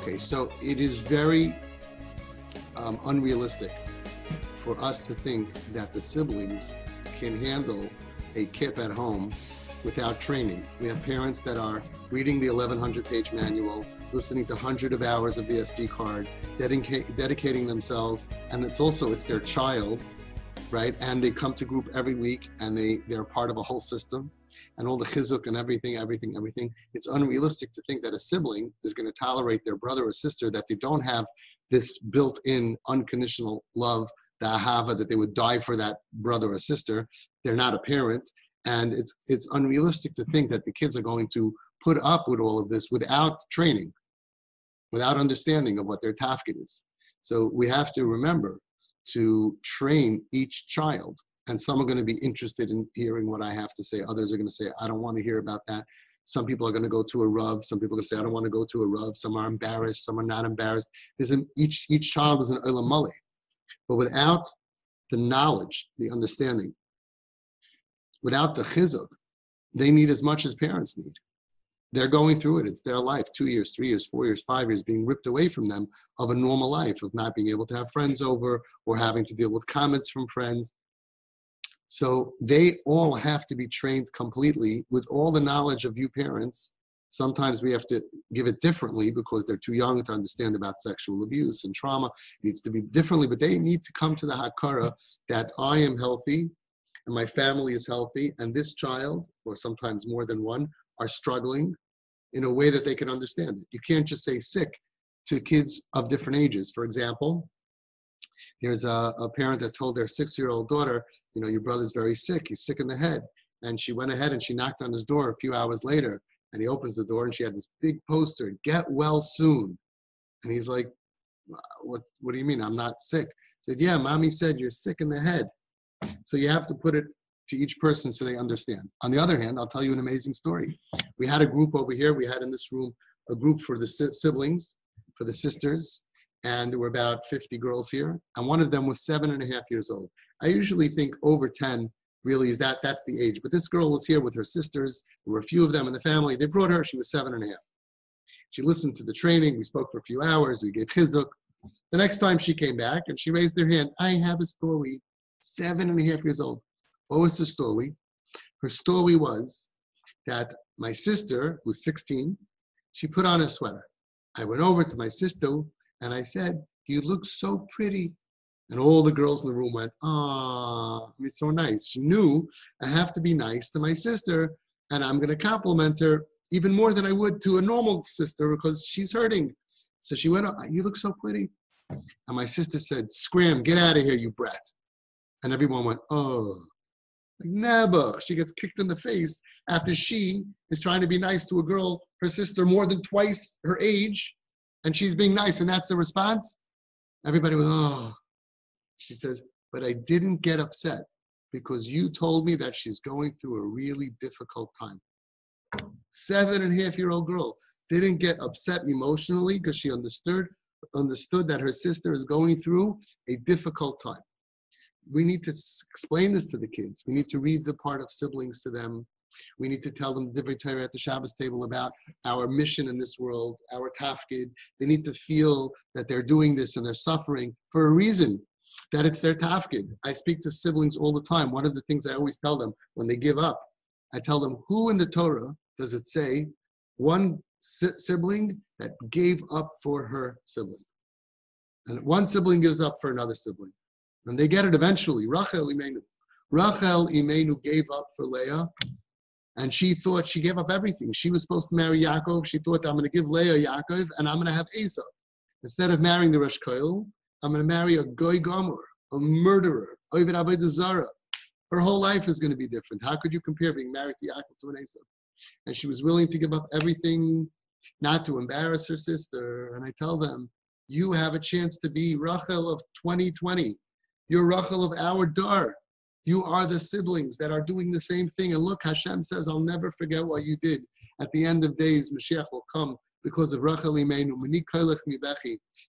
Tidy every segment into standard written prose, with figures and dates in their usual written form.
Okay, so it is very unrealistic for us to think that the siblings can handle a kip at home without training. We have parents that are reading the 1,100-page manual, listening to hundreds of hours of the SD card, dedicating themselves, and it's their child, right? And they come to group every week, and they're part of a whole system, and all the chizuk and everything. It's unrealistic to think that a sibling is going to tolerate their brother or sister that they don't have this built-in unconditional love, the ahava, that they would die for that brother or sister. They're not a parent, and it's unrealistic to think that the kids are going to put up with all of this without training, without understanding of what their tafkid is. So we have to remember to train each child. And some are going to be interested in hearing what I have to say. Others are going to say, I don't want to hear about that. Some people are going to go to a Rav. Some people are going to say, I don't want to go to a Rav. Some are embarrassed. Some are not embarrassed. Each child is an olam maleh. But without the knowledge, the understanding, without the chizuk, they need as much as parents need. They're going through it. It's their life, 2 years, 3 years, 4 years, 5 years, being ripped away from them of a normal life, of not being able to have friends over or having to deal with comments from friends. So they all have to be trained completely with all the knowledge of you parents. Sometimes we have to give it differently because they're too young to understand about sexual abuse and trauma. It needs to be differently, but they need to come to the hakara that I am healthy and my family is healthy, and this child, or sometimes more than one, are struggling in a way that they can understand it. You can't just say sick to kids of different ages. For example, there's a parent that told their 6-year-old daughter, your brother's very sick. He's sick in the head. And she went ahead and she knocked on his door a few hours later. And he opens the door and she had this big poster, "Get well soon." And he's like, what do you mean? I'm not sick. He said, yeah, mommy said you're sick in the head. So you have to put it to each person so they understand. On the other hand, I'll tell you an amazing story. We had a group over here. We had in this room a group for the siblings, for the sisters. And there were about 50 girls here. And one of them was 7.5 years old. I usually think over 10 really is that's the age. But this girl was here with her sisters. There were a few of them in the family. They brought her. She was 7.5. She listened to the training. We spoke for a few hours. We gave chizuk. The next time she came back and she raised her hand, I have a story. 7.5 years old. What was the story? Her story was that my sister, who's 16, she put on a sweater. I went over to my sister and I said, you look so pretty. And all the girls in the room went, "Ah, it's so nice." She knew I have to be nice to my sister, and I'm going to compliment her even more than I would to a normal sister because she's hurting. So she went, "Oh, you look so pretty." And my sister said, "Scram, get out of here, you brat." And everyone went, "Oh." Like, never. She gets kicked in the face after she is trying to be nice to a girl, her sister more than twice her age, and she's being nice, and that's the response? Everybody was, "Oh." She says, "But I didn't get upset because you told me that she's going through a really difficult time." 7.5-year-old girl didn't get upset emotionally because she understood that her sister is going through a difficult time. We need to explain this to the kids. We need to read the part of siblings to them. We need to tell them the Divrei Torah at the Shabbos table about our mission in this world, our tafkid. They need to feel that they're doing this and they're suffering for a reason, that it's their tafkid. I speak to siblings all the time. One of the things I always tell them when they give up, I tell them, who in the Torah does it say one sibling that gave up for her sibling? And one sibling gives up for another sibling. And they get it eventually. Rachel Imenu. Rachel Imenu gave up for Leah, and she thought she gave up everything. She was supposed to marry Yaakov. She thought, I'm going to give Leah Yaakov, and I'm going to have Esau. Instead of marrying the Rosh Koil, I'm going to marry a Goy Gomer, a murderer, Oved Avodah Zarah. Her whole life is going to be different. How could you compare being married to Yaakov to an Esau? And she was willing to give up everything, not to embarrass her sister. And I tell them, you have a chance to be Rachel of 2020. You're Rachel of our dar. You are the siblings that are doing the same thing. And look, Hashem says, I'll never forget what you did. At the end of days, Mashiach will come because of Rachel Imenu.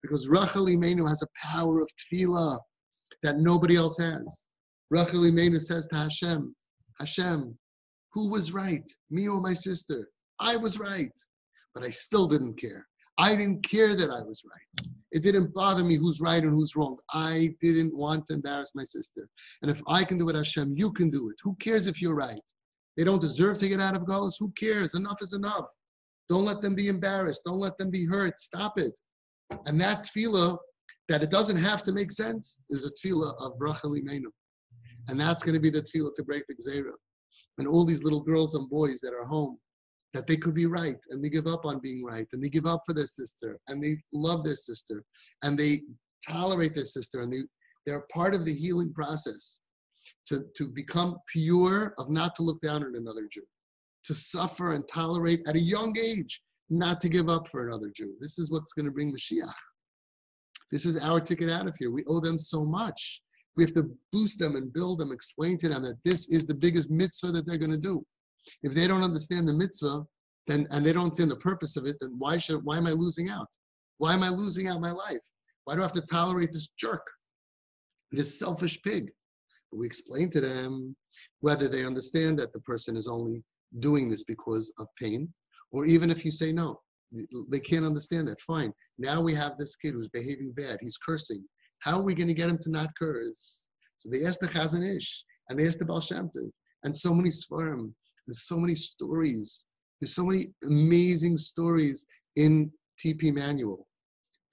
Because Rachel Imenu has a power of tefillah that nobody else has. Rachel Imenu says to Hashem, Hashem, who was right, me or my sister? I was right, but I still didn't care. I didn't care that I was right. It didn't bother me who's right and who's wrong. I didn't want to embarrass my sister. And if I can do it, Hashem, you can do it. Who cares if you're right? They don't deserve to get out of Galus. Who cares? Enough is enough. Don't let them be embarrassed. Don't let them be hurt. Stop it. And that tefillah, that it doesn't have to make sense, is a tefillah of bracha limeinu. And that's going to be the tefillah to break the gzeira. And all these little girls and boys that are home, that they could be right, and they give up on being right, and they give up for their sister, and they love their sister, and they tolerate their sister, and they're part of the healing process to become pure, of not to look down on another Jew, to suffer and tolerate at a young age, not to give up for another Jew. This is what's going to bring Mashiach. This is our ticket out of here. We owe them so much. We have to boost them and build them, explain to them that this is the biggest mitzvah that they're going to do. If they don't understand the mitzvah, then and they don't understand the purpose of it, then why am I losing out? Why am I losing out my life? Why do I have to tolerate this jerk, this selfish pig? But we explain to them whether they understand that the person is only doing this because of pain, or even if you say no, they can't understand that. Fine. Now we have this kid who's behaving bad. He's cursing. How are we going to get him to not curse? So they asked the Chazon Ish, and they asked the Baal Shem Tov, and so many Sfarim. There's so many stories. There's so many amazing stories in TP Manual.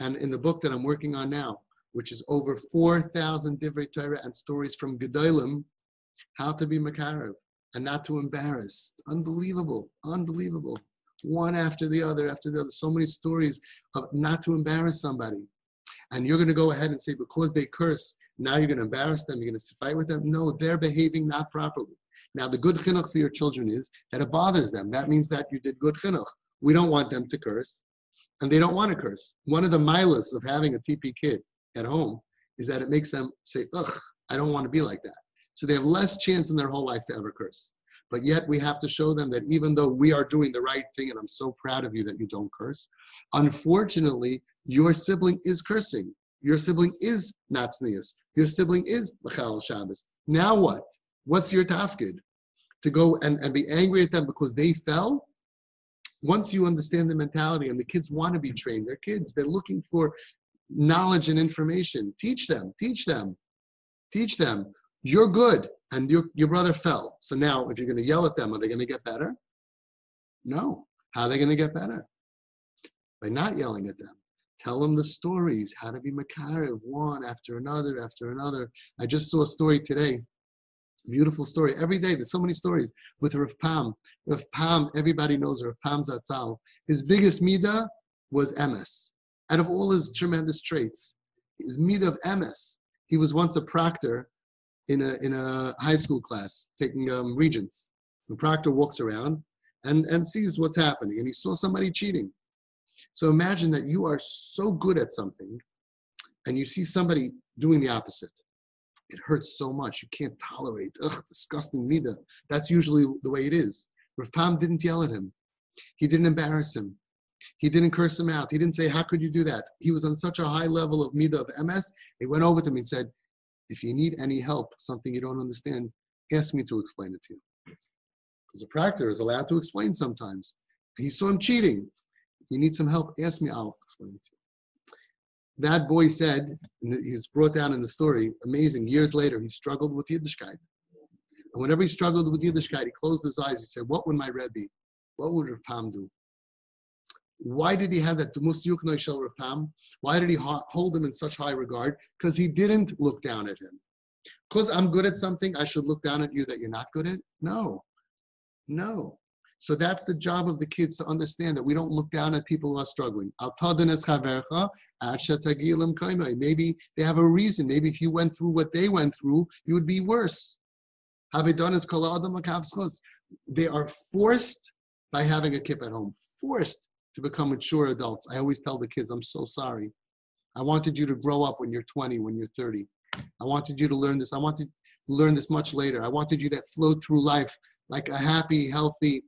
And in the book that I'm working on now, which is over 4,000 Divrei Torah and stories from Gedolim, how to be Makarev and not to embarrass. It's unbelievable, unbelievable. One after the other, so many stories of not to embarrass somebody. And you're going to go ahead and say, because they curse, now you're going to embarrass them, you're going to fight with them. No, they're behaving not properly. Now, the good chinuch for your children is that it bothers them. That means that you did good chinuch. We don't want them to curse, and they don't want to curse. One of the milas of having a TP kid at home is that it makes them say, ugh, I don't want to be like that. So they have less chance in their whole life to ever curse. But yet we have to show them that even though we are doing the right thing, and I'm so proud of you that you don't curse, unfortunately, your sibling is cursing. Your sibling is not tznius. Your sibling is Machal Shabbos. Now what? What's your tafkid? To go and be angry at them because they fell? Once you understand the mentality, and the kids want to be trained, they're kids, they're looking for knowledge and information. Teach them, teach them, teach them. You're good, and your brother fell. So now, if you're going to yell at them, are they going to get better? No. How are they going to get better? By not yelling at them. Tell them the stories, how to be Makarev, one after another, after another. I just saw a story today. Beautiful story. Every day, there's so many stories with Rav Pam. Rav Pam, everybody knows Rav Pam Zatzal. His biggest midah was emes. Out of all his tremendous traits, his midah of emes. He was once a proctor in a high school class, taking regents. The proctor walks around and sees what's happening, and he saw somebody cheating. So imagine that you are so good at something, and you see somebody doing the opposite. It hurts so much. You can't tolerate. Ugh, disgusting midah. That's usually the way it is. Rav Pam didn't yell at him. He didn't embarrass him. He didn't curse him out. He didn't say, how could you do that? He was on such a high level of midah of emes. He went over to him and said, if you need any help, something you don't understand, ask me to explain it to you. Because a proctor is allowed to explain sometimes. He saw him cheating. If you need some help, ask me, I'll explain it to you. That boy said, and he's brought down in the story, amazing, years later, he struggled with Yiddishkeit. And whenever he struggled with Yiddishkeit, he closed his eyes. He said, what would my Rebbe, what would Rav Pam do? Why did he have that? Rav Pam? Why did he hold him in such high regard? Because he didn't look down at him. Because I'm good at something, I should look down at you that you're not good at? No. No. So that's the job of the kids, to understand that we don't look down at people who are struggling. Maybe they have a reason. Maybe if you went through what they went through, you would be worse. They are forced by having a kippah at home, forced to become mature adults. I always tell the kids, I'm so sorry. I wanted you to grow up when you're 20, when you're 30. I wanted you to learn this. I wanted to learn this much later. I wanted you to float through life like a happy, healthy,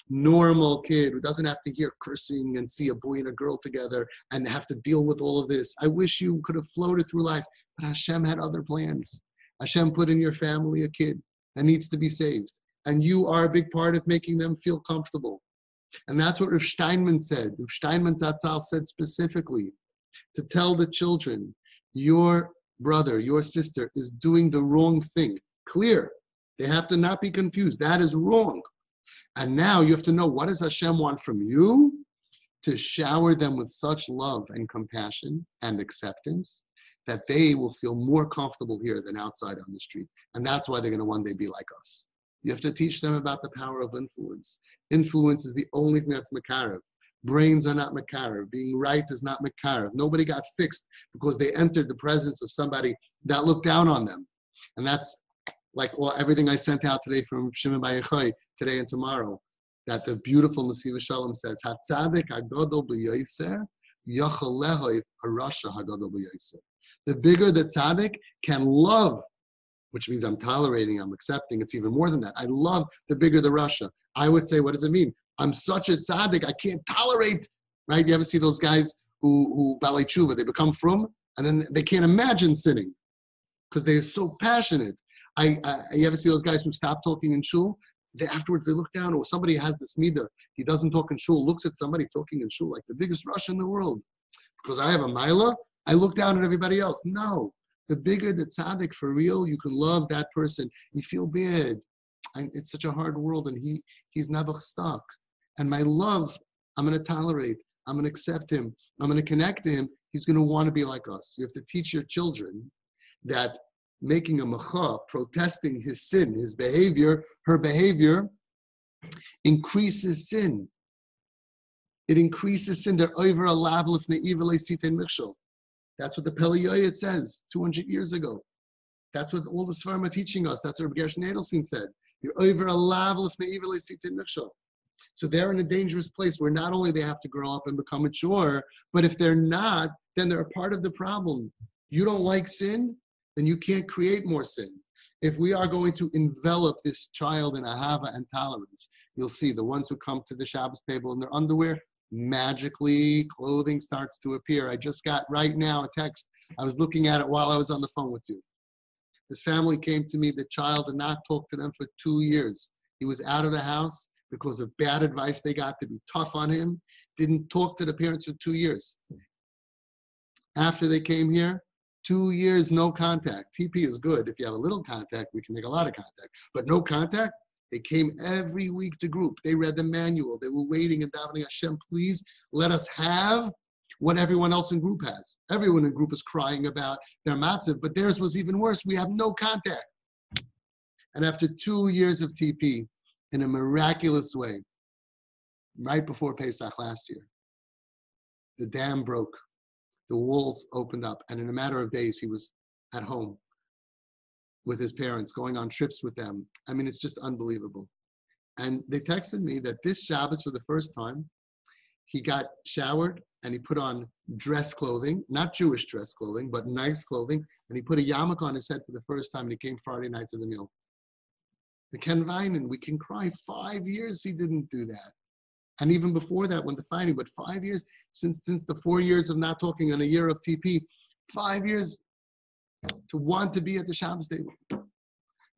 normal kid who doesn't have to hear cursing and see a boy and a girl together and have to deal with all of this. I wish you could have floated through life, but Hashem had other plans. Hashem put in your family a kid that needs to be saved. And you are a big part of making them feel comfortable. And that's what Rav Steinman said. Rav Steinman Zatzal said specifically to tell the children, your brother, your sister is doing the wrong thing. Clear. They have to not be confused. That is wrong. And now you have to know, what does Hashem want from you? To shower them with such love and compassion and acceptance that they will feel more comfortable here than outside on the street. And that's why they're going to one day be like us. You have to teach them about the power of influence. Influence is the only thing that's makarev. Brains are not makarev. Being right is not makarev. Nobody got fixed because they entered the presence of somebody that looked down on them. And that's like everything I sent out today from Shimon Bar Yochai, today and tomorrow, that the beautiful Nesiva Shalom says, HaTzadik HaGadol B'Yoser, Yochel Lehoiv HaRasha HaGadol B'Yoser. The bigger the tzaddik can love, which means I'm tolerating, I'm accepting, it's even more than that. I love the bigger the rasha. I would say, what does it mean? I'm such a tzaddik, I can't tolerate, right? You ever see those guys who balei tshuva, they become frum, and then they can't imagine sinning because they're so passionate. You ever see those guys who stop talking in shul? Afterwards, they look down, or somebody has this midah, he doesn't talk in shul, looks at somebody talking in shul like the biggest rasha in the world. Because I have a milah, I look down at everybody else. No. The bigger the tzaddik for real, you can love that person. You feel bad. It's such a hard world, and he's never stuck. And my love, I'm going to tolerate. I'm going to accept him. I'm going to connect to him. He's going to want to be like us. You have to teach your children that making a macha, protesting his sin, his behavior, her behavior, increases sin. It increases sin. They're over a level of ne'iv le'sitin michshol. That's what the Pele Yoyet says 200 years ago. That's what all the Sfarim are teaching us. That's what Rabbi Gershon Edelstein said. You're over a level of ne'iv le'sitin michshol. So they're in a dangerous place where not only they have to grow up and become mature, but if they're not, then they're a part of the problem. You don't like sin, then you can't create more sin. If we are going to envelop this child in ahava and tolerance, you'll see the ones who come to the Shabbos table in their underwear, magically clothing starts to appear. I just got right now a text. I was looking at it while I was on the phone with you. This family came to me. The child did not talk to them for 2 years. He was out of the house because of bad advice they got to be tough on him. Didn't talk to the parents for 2 years. After they came here, 2 years, no contact. TP is good. If you have a little contact, we can make a lot of contact. But no contact. They came every week to group. They read the manual. They were waiting and davening, Hashem, please let us have what everyone else in group has. Everyone in group is crying about their matzav, but theirs was even worse. We have no contact. And after 2 years of TP, in a miraculous way, right before Pesach last year, the dam broke. The walls opened up, and in a matter of days, he was at home with his parents, going on trips with them. I mean, it's just unbelievable. And they texted me that this Shabbos, for the first time, he got showered and he put on dress clothing, not Jewish dress clothing, but nice clothing. And he put a yarmulke on his head for the first time, and he came Friday night to the meal. The Ken Weinen, we can cry. 5 years he didn't do that. And even before that, when the fighting, but 5 years, since the 4 years of not talking and a year of TP, 5 years to want to be at the Shabbos table.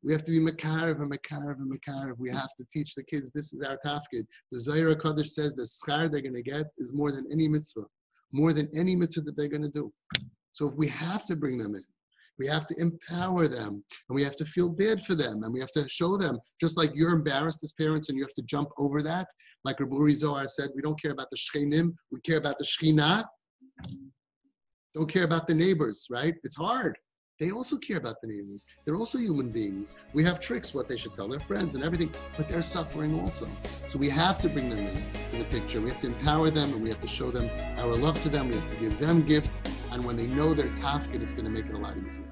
We have to be makarev and makarev and makarev. We have to teach the kids, this is our tafkid. The Zohar HaKadosh says the schar they're going to get is more than any mitzvah, more than any mitzvah that they're going to do. So if we have to bring them in, we have to empower them, and we have to feel bad for them, and we have to show them, just like you're embarrassed as parents and you have to jump over that. Like Rabbi Uri Zohar said, we don't care about the shchenim, we care about the shechina. Don't care about the neighbors, right? It's hard. They also care about the neighbors. They're also human beings. We have tricks, what they should tell their friends and everything, but they're suffering also. So we have to bring them into the picture. We have to empower them, and we have to show them our love to them. We have to give them gifts, and when they know their tafkid, it's going to make it a lot easier.